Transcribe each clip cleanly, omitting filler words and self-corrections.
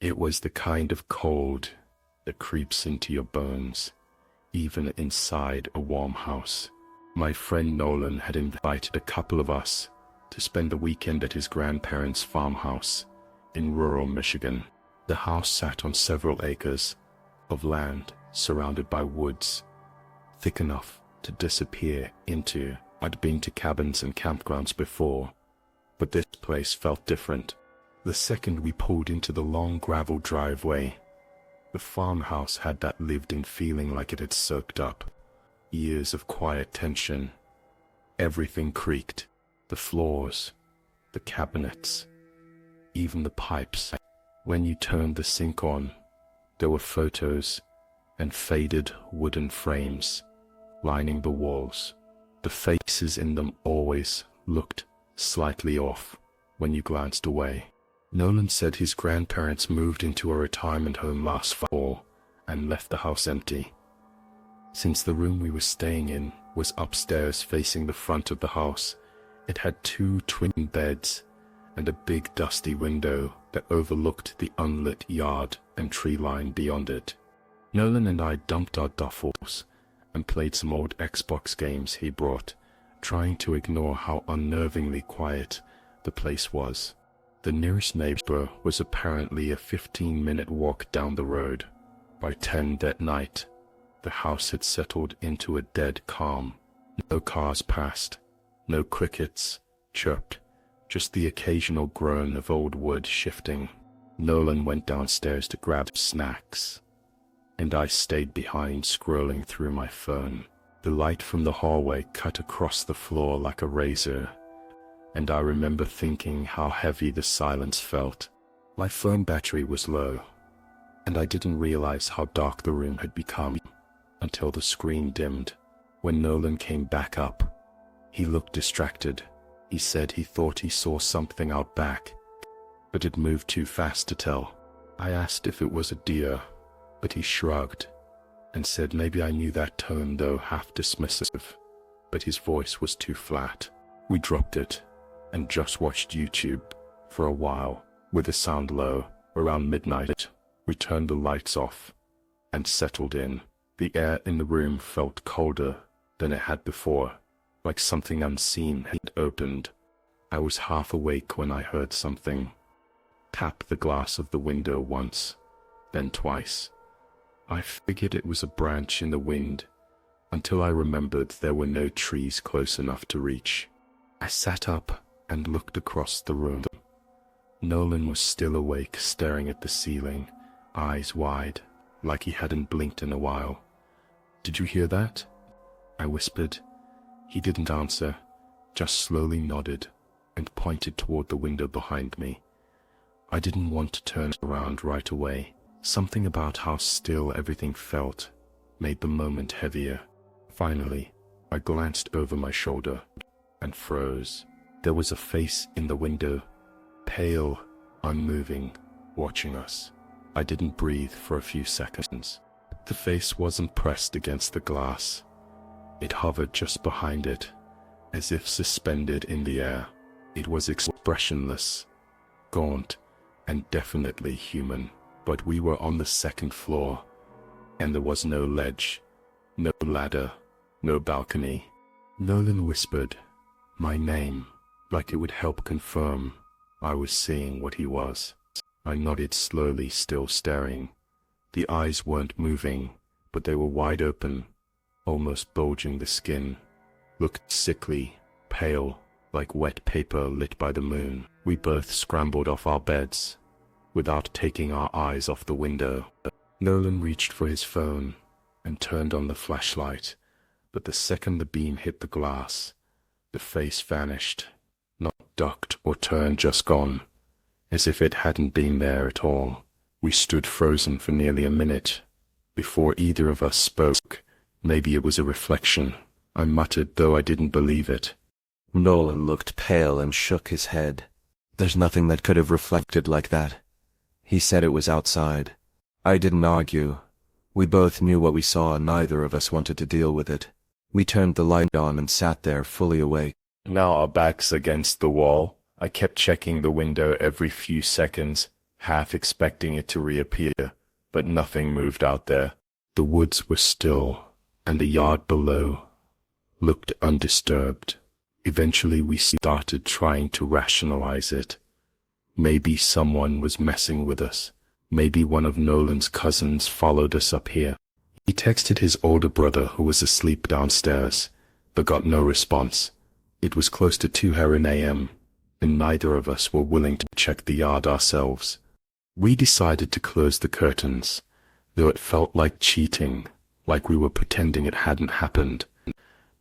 It was the kind of cold that creeps into your bones, even inside a warm house. My friend Nolan had invited a couple of us to spend the weekend at his grandparents' farmhouse in rural Michigan. The house sat on several acres of land surrounded by woods, thick enough to disappear into. I'd been to cabins and campgrounds before, but this place felt different. The second we pulled into the long gravel driveway, the farmhouse had that lived-in feeling, like it had soaked up years of quiet tension. Everything creaked, the floors, the cabinets, even the pipes. When you turned the sink on, there were photos and faded wooden frames lining the walls. The faces in them always looked slightly off when you glanced away. Nolan said his grandparents moved into a retirement home last fall and left the house empty. Since the room we were staying in was upstairs facing the front of the house, it had 2 twin beds and a big dusty window that overlooked the unlit yard and tree line beyond it. Nolan and I dumped our duffels and played some old Xbox games he brought, trying to ignore how unnervingly quiet the place was. The nearest neighbor was apparently a 15-minute walk down the road. By 10 that night, the house had settled into a dead calm. No cars passed, no crickets chirped, just the occasional groan of old wood shifting. Nolan went downstairs to grab snacks, and I stayed behind scrolling through my phone. The light from the hallway cut across the floor like a razor, and I remember thinking how heavy the silence felt. My phone battery was low, and I didn't realize how dark the room had become until the screen dimmed. When Nolan came back up, he looked distracted. He said he thought he saw something out back, but it moved too fast to tell. I asked if it was a deer, but he shrugged and said maybe I knew that tone, though half dismissive, but his voice was too flat. We dropped it and just watched YouTube for a while with the sound low. Around midnight, we turned the lights off and settled in. The air in the room felt colder than it had before, like something unseen had opened. I was half awake when I heard something tap the glass of the window once, then twice. I figured it was a branch in the wind, until I remembered there were no trees close enough to reach. I sat up and looked across the room. Nolan was still awake, staring at the ceiling, eyes wide, like he hadn't blinked in a while. "Did you hear that?" I whispered. He didn't answer, just slowly nodded and pointed toward the window behind me. I didn't want to turn around right away. Something about how still everything felt made the moment heavier. Finally, I glanced over my shoulder and froze. There was a face in the window, pale, unmoving, watching us. I didn't breathe for a few seconds. The face wasn't pressed against the glass. It hovered just behind it, as if suspended in the air. It was expressionless, gaunt, and definitely human. But we were on the second floor, and there was no ledge, no ladder, no balcony. Nolan whispered my name, like it would help confirm I was seeing what he was. I nodded slowly, still staring. The eyes weren't moving, but they were wide open, almost bulging the skin. Looked sickly, pale, like wet paper lit by the moon. We both scrambled off our beds, without taking our eyes off the window. Nolan reached for his phone and turned on the flashlight, but the second the beam hit the glass, the face vanished, not ducked or turned, just gone, as if it hadn't been there at all. We stood frozen for nearly a minute before either of us spoke. Maybe it was a reflection, I muttered, though I didn't believe it. Nolan looked pale and shook his head. "There's nothing that could have reflected like that." He said it was outside. I didn't argue. We both knew what we saw and neither of us wanted to deal with it. We turned the light on and sat there fully awake. Now our backs against the wall, I kept checking the window every few seconds, half expecting it to reappear, but nothing moved out there. The woods were still, and the yard below looked undisturbed. Eventually we started trying to rationalize it. Maybe someone was messing with us. Maybe one of Nolan's cousins followed us up here. He texted his older brother who was asleep downstairs, but got no response. It was close to 2 a.m., and neither of us were willing to check the yard ourselves. We decided to close the curtains, though it felt like cheating, like we were pretending it hadn't happened.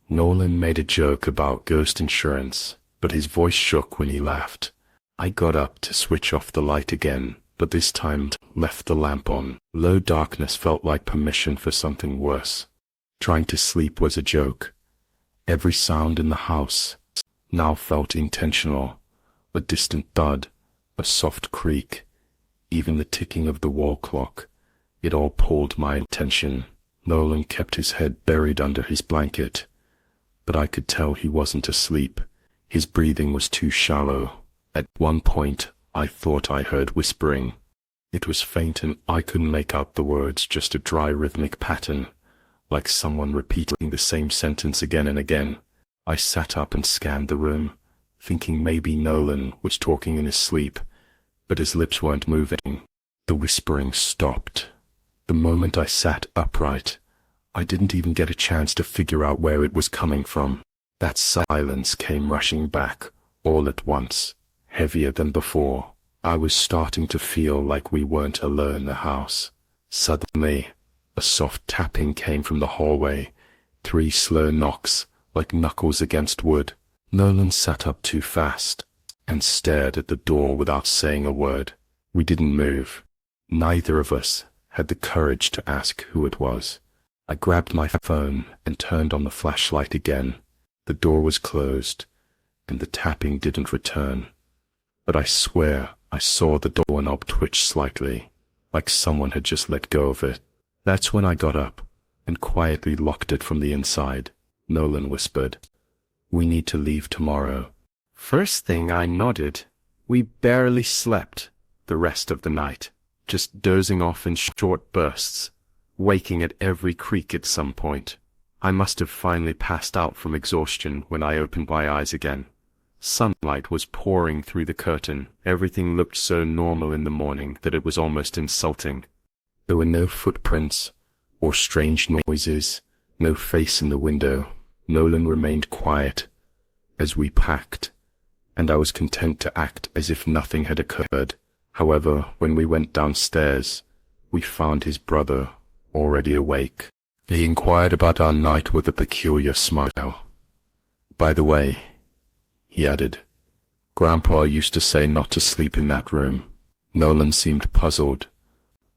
Nolan made a joke about ghost insurance, but his voice shook when he laughed. I got up to switch off the light again, but this time left the lamp on. Low darkness felt like permission for something worse. Trying to sleep was a joke. Every sound in the house now felt intentional. A distant thud, a soft creak, even the ticking of the wall clock. It all pulled my attention. Nolan kept his head buried under his blanket, but I could tell he wasn't asleep. His breathing was too shallow. At one point, I thought I heard whispering. It was faint and I couldn't make out the words, just a dry rhythmic pattern, like someone repeating the same sentence again and again. I sat up and scanned the room, thinking maybe Nolan was talking in his sleep, but his lips weren't moving. The whispering stopped. The moment I sat upright, I didn't even get a chance to figure out where it was coming from. That silence came rushing back, all at once, heavier than before. I was starting to feel like we weren't alone in the house. Suddenly, a soft tapping came from the hallway, 3 slow knocks, like knuckles against wood. Nolan sat up too fast and stared at the door without saying a word. We didn't move. Neither of us had the courage to ask who it was. I grabbed my phone and turned on the flashlight again. The door was closed, and the tapping didn't return. But I swear I saw the doorknob twitch slightly, like someone had just let go of it. That's when I got up and quietly locked it from the inside. Nolan whispered, "We need to leave tomorrow." First thing I nodded. We barely slept the rest of the night, just dozing off in short bursts, waking at every creak at some point. I must have finally passed out from exhaustion when I opened my eyes again. Sunlight was pouring through the curtain. Everything looked so normal in the morning that it was almost insulting. There were no footprints or strange noises, no face in the window. Nolan remained quiet as we packed, and I was content to act as if nothing had occurred. However, when we went downstairs, we found his brother already awake. He inquired about our night with a peculiar smile. "By the way," he added, "Grandpa used to say not to sleep in that room." Nolan seemed puzzled,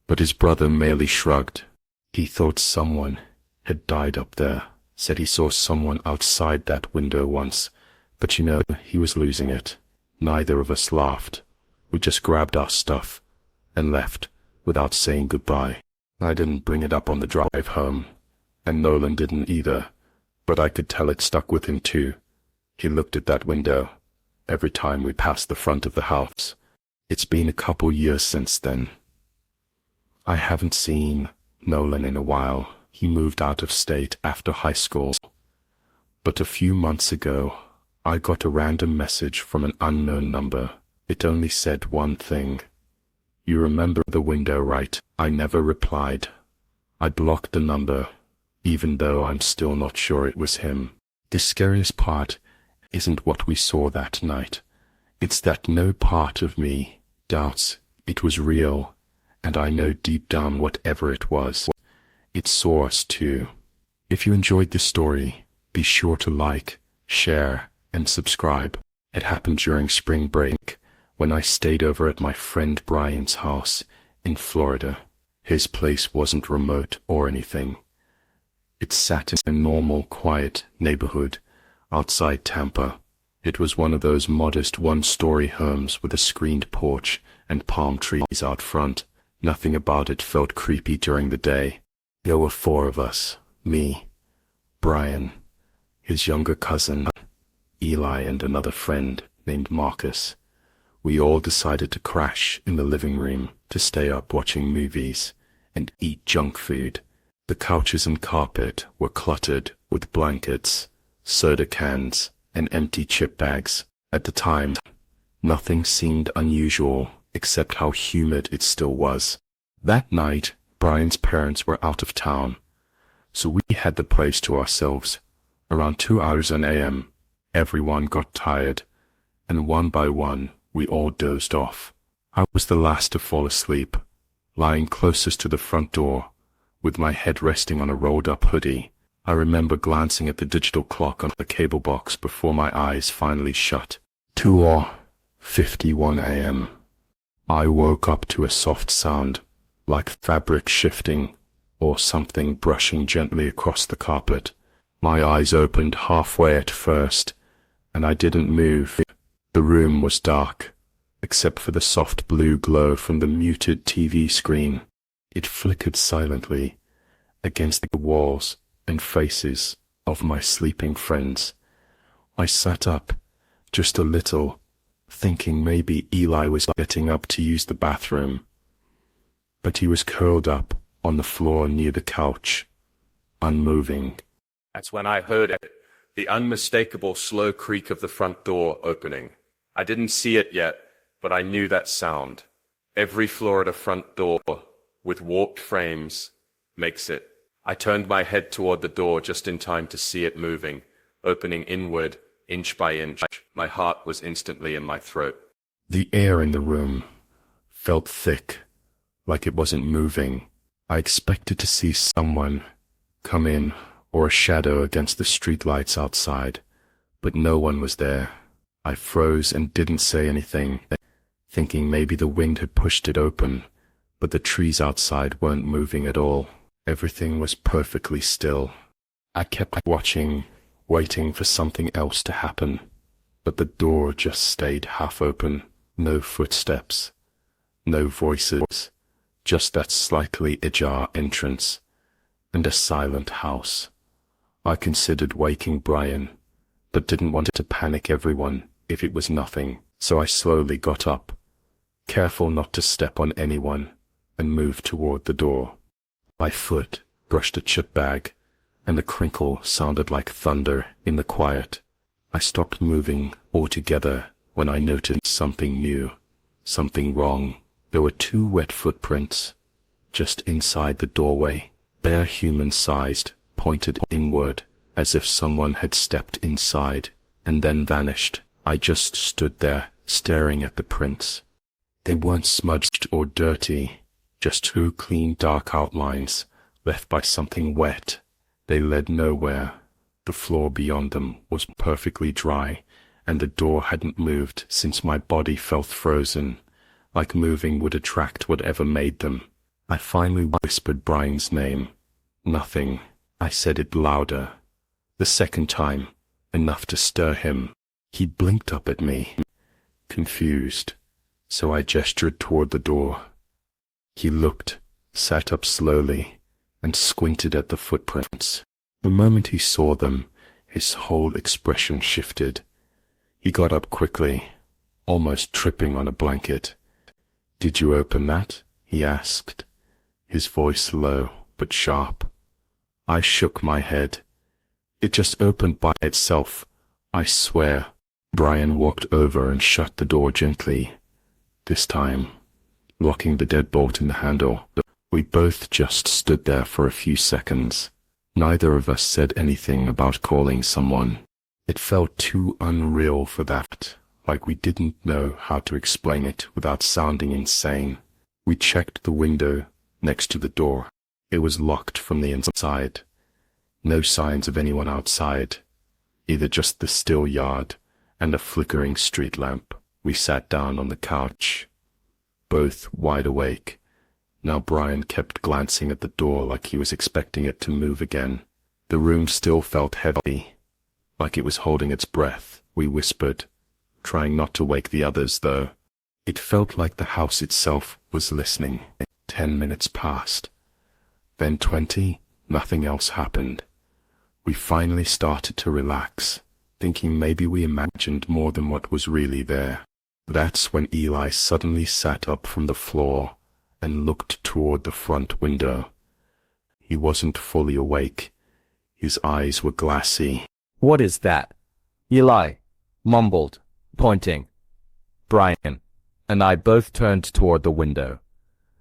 but his brother merely shrugged. He thought someone had died up there, said he saw someone outside that window once, but he was losing it. Neither of us laughed. We just grabbed our stuff and left without saying goodbye. I didn't bring it up on the drive home, and Nolan didn't either, but I could tell it stuck with him too. He looked at that window every time we passed the front of the house. It's been a couple years since then. I haven't seen Nolan in a while. He moved out of state after high school. But a few months ago, I got a random message from an unknown number. It only said one thing. "You remember the window, right?" I never replied. I blocked the number, even though I'm still not sure it was him. The scariest part isn't what we saw that night. It's that no part of me doubts it was real, and I know deep down whatever it was, it saw us too. If you enjoyed this story, be sure to like, share, and subscribe. It happened during spring break, when I stayed over at my friend Brian's house in Florida. His place wasn't remote or anything. It sat in a normal, quiet neighborhood outside Tampa. It was one of those modest one-story homes with a screened porch and palm trees out front. Nothing about it felt creepy during the day. There were 4 of us, me, Brian, his younger cousin, Eli, and another friend named Marcus. We all decided to crash in the living room to stay up watching movies and eat junk food. The couches and carpet were cluttered with blankets, soda cans, and empty chip bags. At the time, nothing seemed unusual except how humid it still was. That night, Brian's parents were out of town, so we had the place to ourselves. Around 2 hours a.m., everyone got tired, and one by one, we all dozed off. I was the last to fall asleep, lying closest to the front door, with my head resting on a rolled-up hoodie. I remember glancing at the digital clock on the cable box before my eyes finally shut. 2:51 a.m. I woke up to a soft sound, like fabric shifting or something brushing gently across the carpet. My eyes opened halfway at first, and I didn't move. The room was dark, except for the soft blue glow from the muted TV screen. It flickered silently against the walls and faces of my sleeping friends. I sat up, just a little, thinking maybe Eli was getting up to use the bathroom. But he was curled up on the floor near the couch, unmoving. That's when I heard it, the unmistakable slow creak of the front door opening. I didn't see it yet, but I knew that sound. Every Florida front door, with warped frames, makes it. I turned my head toward the door just in time to see it moving, opening inward, inch by inch. My heart was instantly in my throat. The air in the room felt thick, like it wasn't moving. I expected to see someone come in or a shadow against the streetlights outside, but no one was there. I froze and didn't say anything, thinking maybe the wind had pushed it open, but the trees outside weren't moving at all. Everything was perfectly still. I kept watching, waiting for something else to happen, but the door just stayed half open. No footsteps, no voices, just that slightly ajar entrance, and a silent house. I considered waking Brian, but didn't want to panic everyone if it was nothing, so I slowly got up, careful not to step on anyone, and moved toward the door. My foot brushed a chip bag, and the crinkle sounded like thunder in the quiet. I stopped moving altogether when I noticed something new, something wrong. There were 2 wet footprints, just inside the doorway, bare human-sized, pointed inward, as if someone had stepped inside, and then vanished. I just stood there, staring at the prints. They weren't smudged or dirty, just 2 clean dark outlines, left by something wet. They led nowhere. The floor beyond them was perfectly dry, and the door hadn't moved since my body felt frozen, like moving would attract whatever made them. I finally whispered Brian's name. Nothing. I said it louder. The second time, enough to stir him. He blinked up at me, confused, so I gestured toward the door. He looked, sat up slowly, and squinted at the footprints. The moment he saw them, his whole expression shifted. He got up quickly, almost tripping on a blanket. "Did you open that?" he asked, his voice low but sharp. I shook my head. "It just opened by itself, I swear." Brian walked over and shut the door gently, this time locking the deadbolt in the handle. We both just stood there for a few seconds. Neither of us said anything about calling someone. It felt too unreal for that, like we didn't know how to explain it without sounding insane. We checked the window next to the door. It was locked from the inside. No signs of anyone outside, either just the still yard and a flickering street lamp. We sat down on the couch, both wide awake. Now Brian kept glancing at the door like he was expecting it to move again. The room still felt heavy, like it was holding its breath. We whispered, trying not to wake the others, though. It felt like the house itself was listening. 10 minutes passed. Then 20, nothing else happened. We finally started to relax, thinking maybe we imagined more than what was really there. That's when Eli suddenly sat up from the floor and looked toward the front window. He wasn't fully awake. His eyes were glassy. "What is that?" Eli mumbled, pointing. Brian and I both turned toward the window.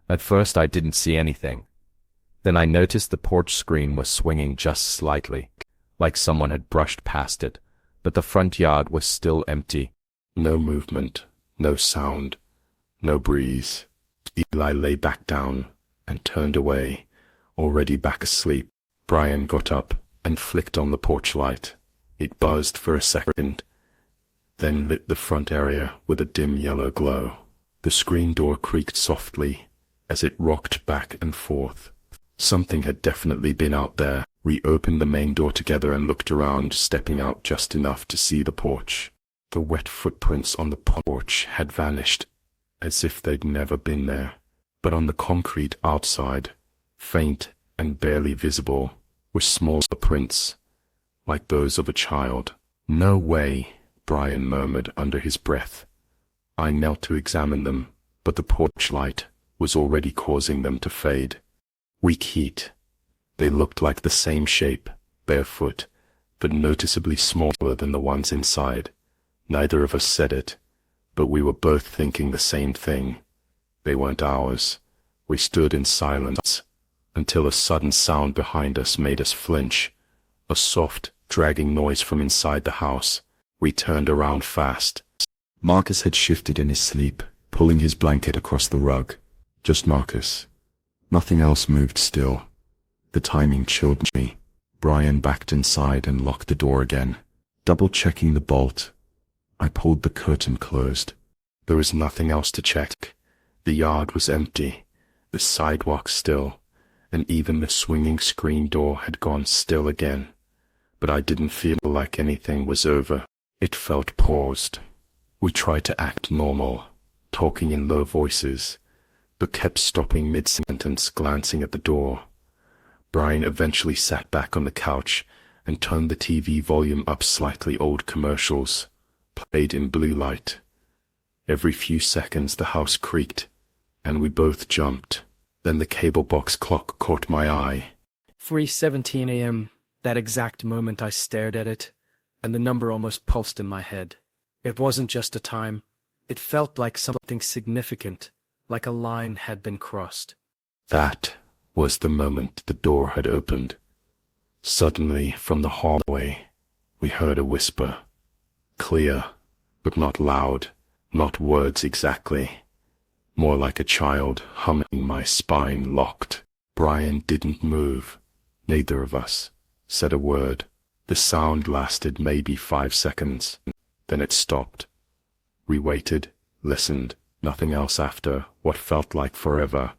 At first I didn't see anything. Then I noticed the porch screen was swinging just slightly, like someone had brushed past it, but the front yard was still empty. No movement, no sound, no breeze. Eli lay back down and turned away, already back asleep. Brian got up and flicked on the porch light. It buzzed for a second, then lit the front area with a dim yellow glow. The screen door creaked softly as it rocked back and forth. Something had definitely been out there. We opened the main door together and looked around, stepping out just enough to see the porch. The wet footprints on the porch had vanished, as if they'd never been there. But on the concrete outside, faint and barely visible, were small prints, like those of a child. "No way," Brian murmured under his breath. I knelt to examine them, but the porch light was already causing them to fade. Weak heat. They looked like the same shape, barefoot, but noticeably smaller than the ones inside. Neither of us said it, but we were both thinking the same thing. They weren't ours. We stood in silence until a sudden sound behind us made us flinch. A soft, dragging noise from inside the house. We turned around fast. Marcus had shifted in his sleep, pulling his blanket across the rug. Just Marcus. Nothing else moved still. The timing chilled me. Brian backed inside and locked the door again, double-checking the bolt. I pulled the curtain closed. There was nothing else to check. The yard was empty, the sidewalk still, and even the swinging screen door had gone still again. But I didn't feel like anything was over. It felt paused. We tried to act normal, talking in low voices, but kept stopping mid-sentence, glancing at the door. Brian eventually sat back on the couch and turned the TV volume up slightly. Old commercials played in blue light. Every few seconds the house creaked, and we both jumped. Then the cable box clock caught my eye. 3:17 a.m. That exact moment I stared at it, and the number almost pulsed in my head. It wasn't just a time. It felt like something significant, like a line had been crossed. That was the moment the door had opened. Suddenly, from the hallway, we heard a whisper. Clear, but not loud, not words exactly. More like a child humming. My spine locked. Brian didn't move. Neither of us said a word. The sound lasted maybe 5 seconds. Then it stopped. We waited, listened, nothing else after what felt like forever.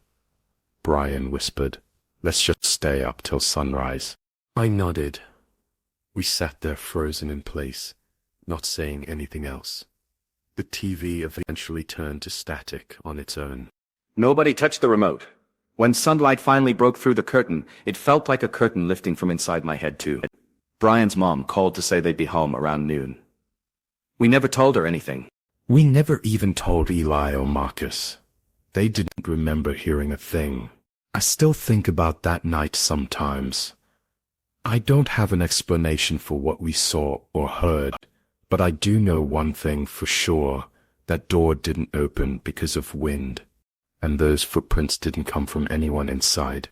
Brian whispered, "Let's just stay up till sunrise." I nodded. We sat there frozen in place, not saying anything else. The TV eventually turned to static on its own. Nobody touched the remote. When sunlight finally broke through the curtain, it felt like a curtain lifting from inside my head too. Brian's mom called to say they'd be home around noon. We never told her anything. We never even told Eli or Marcus. They didn't remember hearing a thing. I still think about that night sometimes. I don't have an explanation for what we saw or heard, but I do know one thing for sure. That door didn't open because of wind, and those footprints didn't come from anyone inside.